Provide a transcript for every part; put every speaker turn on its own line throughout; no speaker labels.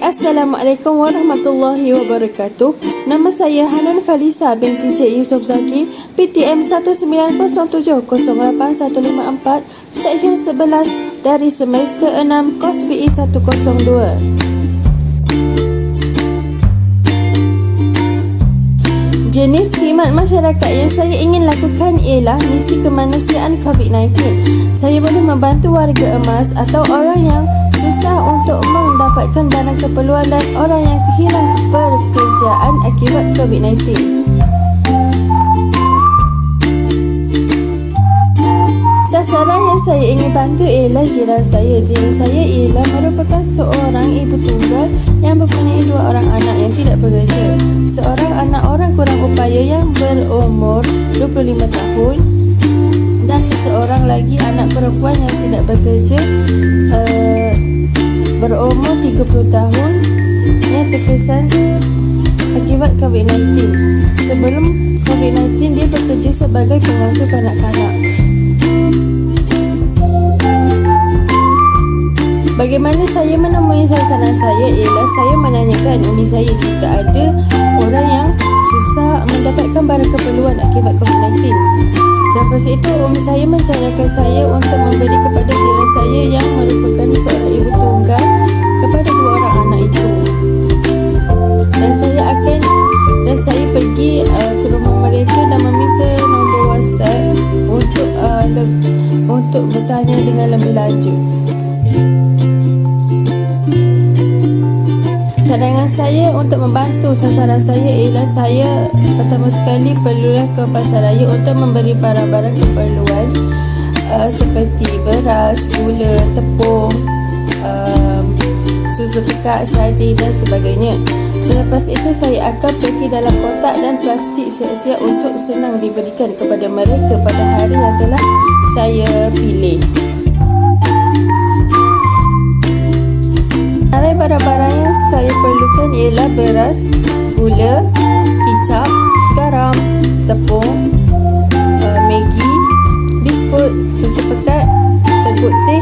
Assalamualaikum warahmatullahi wabarakatuh. Nama saya Hanan Khalisa binti Cik Yusof Zaki, PTM 190708154, Seksyen 11 dari semester 6, kos BE 102. Jenis khidmat masyarakat yang saya ingin lakukan ialah misi kemanusiaan COVID-19. Saya boleh membantu warga emas atau orang yang susah untuk mendapatkan barang keperluan dan orang yang kehilang pekerjaan akibat COVID-19. Sasaran yang saya ingin bantu ialah jiran saya. Jiran saya ialah merupakan seorang ibu tunggal yang mempunyai 2 orang anak yang tidak bekerja. Seorang anak orang kurang upaya yang berumur 25 tahun dan seorang lagi anak perempuan yang tidak bekerja berumur 30 tahun yang terkesan akibat COVID-19. Sebelum COVID-19 dia bekerja sebagai pengasuh kanak-kanak. Bagaimana saya menemui sasaran saya ialah saya menanyakan umi saya jika ada orang yang susah mendapatkan barang keperluan akibat COVID-19. Selepas itu umi saya mencarankan saya untuk memberi kepada jiran saya yang merupakan seorang ibu tunggal kepada 2 orang anak itu. Dan saya pergi ke rumah mereka dan meminta nombor WhatsApp untuk bertanya dengan lebih lanjut. Cadangan saya untuk membantu sasaran saya ialah saya pertama sekali perlulah ke pasar raya untuk memberi barang-barang keperluan seperti beras, gula, tepung, susu pekat, sardin dan sebagainya. Selepas itu saya akan pergi dalam kotak dan plastik siap-siap untuk senang diberikan kepada mereka pada hari yang telah saya pilih. Antara barang-barang yang saya perlukan ialah beras, gula, kicap, garam, tepung, Maggi, biskut, susu pekat, serbuk teh,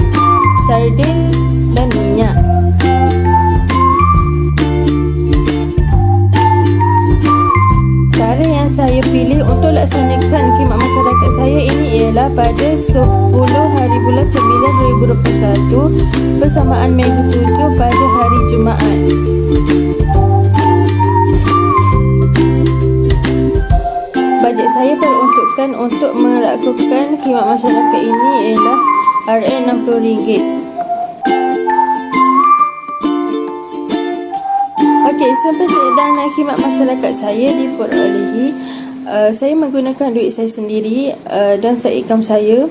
sardin dan minyak. Cara yang saya pilih untuk laksanakan khidmat masyarakat saya ini ialah pada 10 hari bulan 9 2021 bersamaan minggu 7 pada hari Jumaat. Bajet saya peruntukkan untuk melakukan khidmat masyarakat ini ialah RM60. Okey, seperti dana khidmat masyarakat saya diperolehi, saya menggunakan duit saya sendiri dan income saya.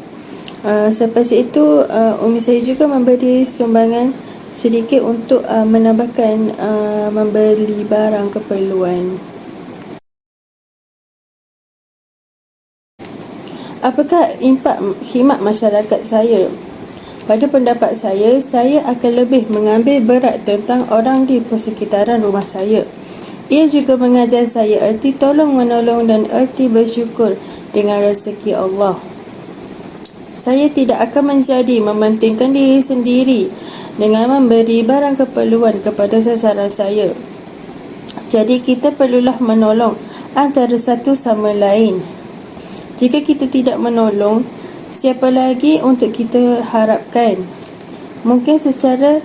Selepas itu umi saya juga memberi sumbangan sedikit untuk menambahkan membeli barang keperluan. Apakah impak khidmat masyarakat saya? Pada pendapat saya akan lebih mengambil berat tentang orang di persekitaran rumah saya. Ia juga mengajar saya erti tolong-menolong dan erti bersyukur dengan rezeki Allah. Saya tidak akan menjadi mementingkan diri sendiri dengan memberi barang keperluan kepada sasaran saya. Jadi kita perlulah menolong antara satu sama lain. Jika kita tidak menolong, siapa lagi untuk kita harapkan? Mungkin secara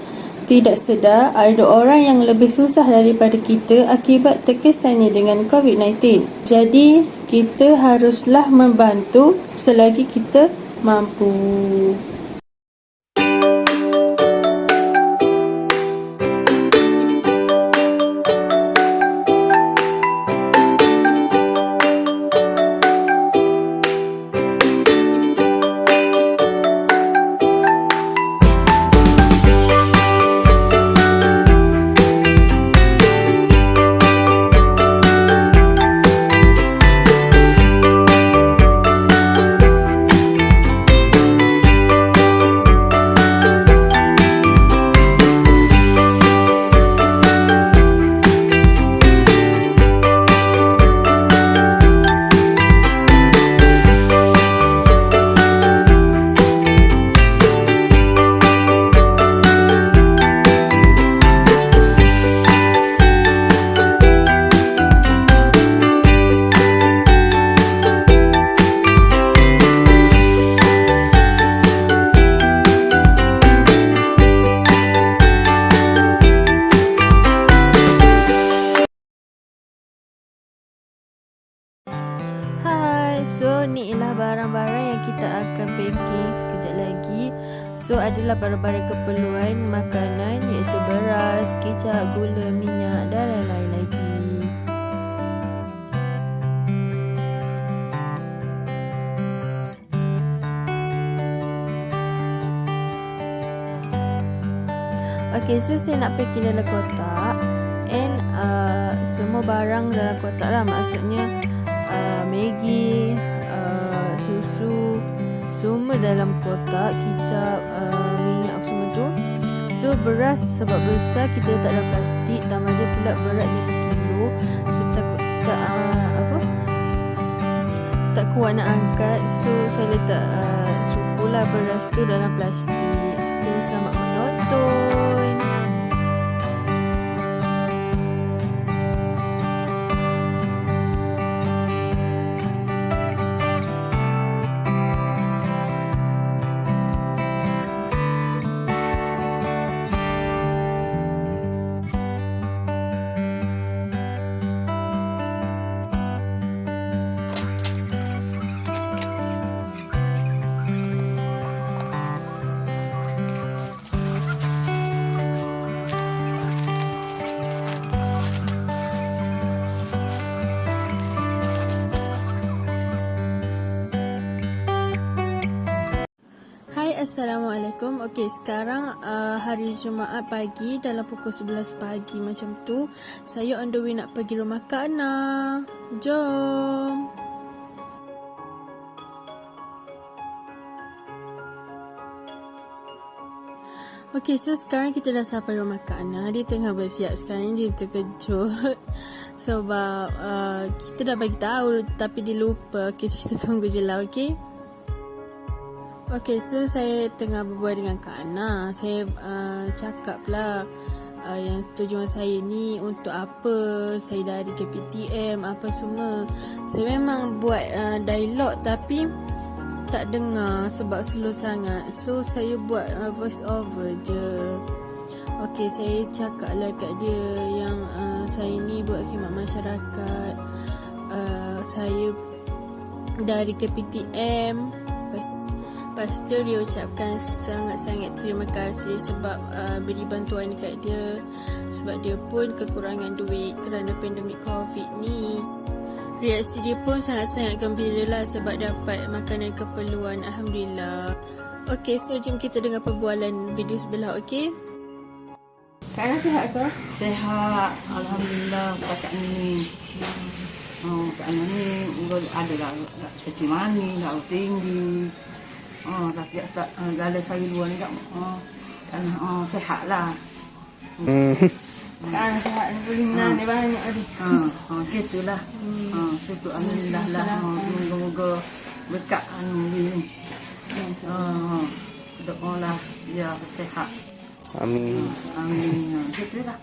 tidak sedar ada orang yang lebih susah daripada kita akibat terkesannya dengan COVID-19. Jadi kita haruslah membantu selagi kita mampu. ialah barang-barang yang kita akan packing sekejap lagi. So adalah barang-barang keperluan makanan iaitu beras, kicap, gula, minyak dan lain-lain lagi. Okay, so saya nak packing dalam kotak and semua barang dalam kotak lah, maksudnya Maggi, susu, semua dalam kotak, kicap, minyak semua tu. So beras sebab besar kita letak dalam plastik, tambah dia pula berat 5 kilo. So tak kuat nak angkat. So saya letak cukulah beras tu dalam plastik. So selamat menonton. Assalamualaikum. Okey, sekarang hari Jumaat pagi dalam pukul 11 pagi macam tu. Saya on the way nak pergi rumah Kak Ana. Jom. Okey, so sekarang kita dah sampai rumah Kak Ana. Dia tengah bersiap sekarang ni, dia terkejut sebab kita dah bagi tahu tapi dia lupa. Okey, so kita tunggu je lah, okey? Okay, so saya tengah berbual dengan Kak Ana. Saya cakap lah yang tujuan saya ni untuk apa, saya dari KPTM, apa semua. Saya memang buat dialog tapi tak dengar sebab slow sangat. So, saya buat voice over je. Okay, saya cakap lah kat dia yang saya ni buat khidmat masyarakat. Saya dari KPTM. Lepas tu dia ucapkan sangat-sangat terima kasih sebab beri bantuan dekat dia, sebab dia pun kekurangan duit kerana pandemik COVID ni. Reaksi dia pun sangat-sangat gembira lah sebab dapat makanan keperluan. Alhamdulillah. Okay, so jom kita dengar perbualan video sebelah, okay? Kak Ana sihat ke?
Sihat, Alhamdulillah. Setakat ni Kak Ana ni adalah kecil manis, darah tinggi. Tapi gala saya dua ni kan sihat lah.
Kan sihat ni boleh menang dia banyak tadi.
Gitulah. Syukur alhamdulillah lah. Moga-moga berkat ni. Doalah dia sihat.
Amin.
Amin. Gitulah.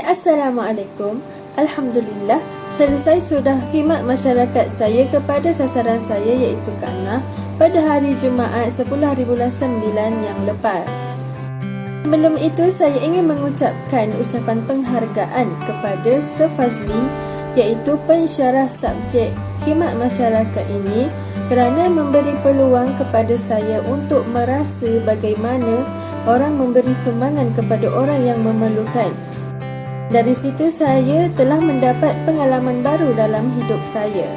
Assalamualaikum. Alhamdulillah, selesai sudah khidmat masyarakat saya kepada sasaran saya iaitu Kak Ana pada hari Jumaat 10 hari bulan 9 yang lepas. Sebelum itu, saya ingin mengucapkan ucapan penghargaan kepada Sir Fazli iaitu pensyarah subjek khidmat masyarakat ini kerana memberi peluang kepada saya untuk merasa bagaimana orang memberi sumbangan kepada orang yang memerlukan. Dari situ saya telah mendapat pengalaman baru dalam hidup saya.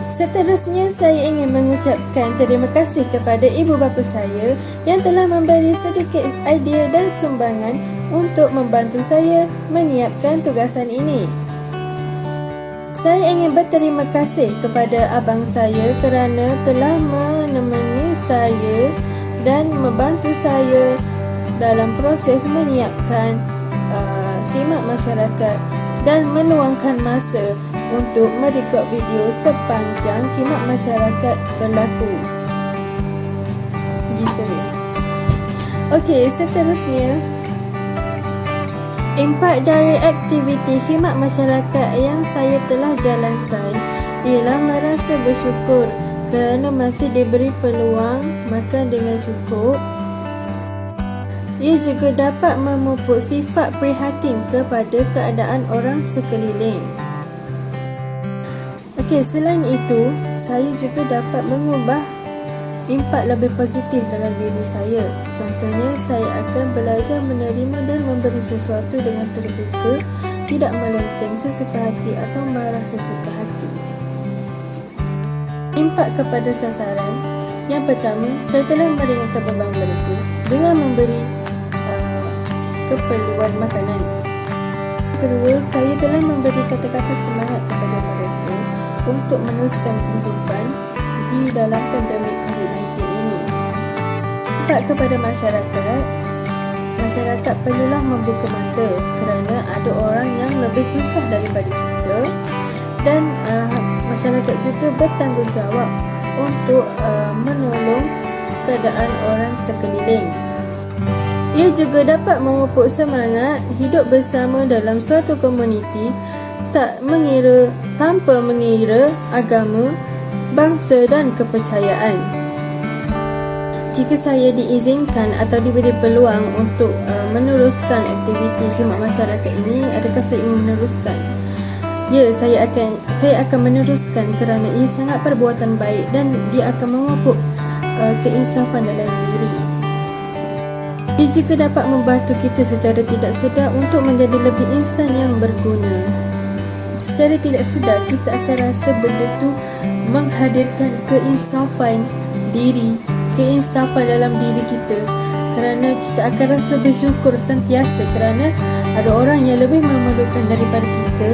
Seterusnya saya ingin mengucapkan terima kasih kepada ibu bapa saya yang telah memberi sedikit idea dan sumbangan untuk membantu saya menyiapkan tugasan ini. Saya ingin berterima kasih kepada abang saya kerana telah menemani saya dan membantu saya dalam proses menyiapkan khidmat masyarakat dan meluangkan masa untuk merekod video sepanjang khidmat masyarakat berlaku. Gitu ya. Okey, seterusnya impak dari aktiviti khidmat masyarakat yang saya telah jalankan ialah merasa bersyukur kerana masih diberi peluang makan dengan cukup. Ia juga dapat memupuk sifat prihatin kepada keadaan orang sekeliling. Okey, selain itu, saya juga dapat mengubah impak lebih positif dalam diri saya. Contohnya, saya akan belajar menerima dan memberi sesuatu dengan terbuka, tidak melenteng sesuka hati atau marah sesuka hati. Impak kepada sasaran. Yang pertama, saya telah meringankan beban mereka dengan memberi keperluan makanan. Kedua, saya telah memberi kata-kata semangat kepada mereka untuk meneruskan kehidupan di dalam pandemik COVID-19 ini. Impak kepada masyarakat. Masyarakat perlulah membuka mata kerana ada orang yang lebih susah daripada kita, dan masyarakat juga bertanggungjawab untuk menolong keadaan orang sekeliling. Ia juga dapat memupuk semangat hidup bersama dalam suatu komuniti tanpa mengira agama, bangsa dan kepercayaan. Jika saya diizinkan atau diberi peluang untuk meneruskan aktiviti khidmat masyarakat ini, adakah saya ingin meneruskan? Ya, saya akan meneruskan kerana ia sangat perbuatan baik dan dia akan memupuk keinsafan dalam diri. Dia juga dapat membantu kita secara tidak sedar untuk menjadi lebih insan yang berguna. Secara tidak sedar, kita akan rasa benda itu menghadirkan keinsafan diri, keinsafan dalam diri kita, kerana kita akan rasa bersyukur sentiasa kerana ada orang yang lebih memerlukan daripada kita.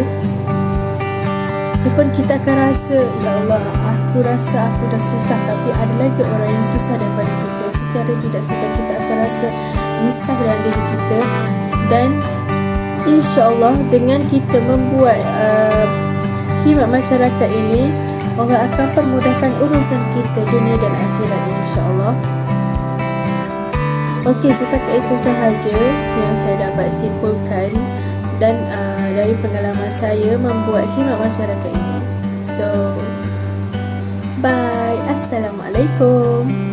Walaupun kita akan rasa, ya Allah, aku rasa aku dah susah, tapi ada lagi orang yang susah daripada kita. Secara tidak sedar kita akan rasa insaf dalam diri kita, dan insya-Allah dengan kita membuat khidmat masyarakat ini, Allah akan permudahkan urusan kita dunia dan akhirat, insya-Allah. Okey, setakat itu sahaja yang saya dapat simpulkan dan dari pengalaman saya membuat khidmat masyarakat ini. So, bye. Assalamualaikum.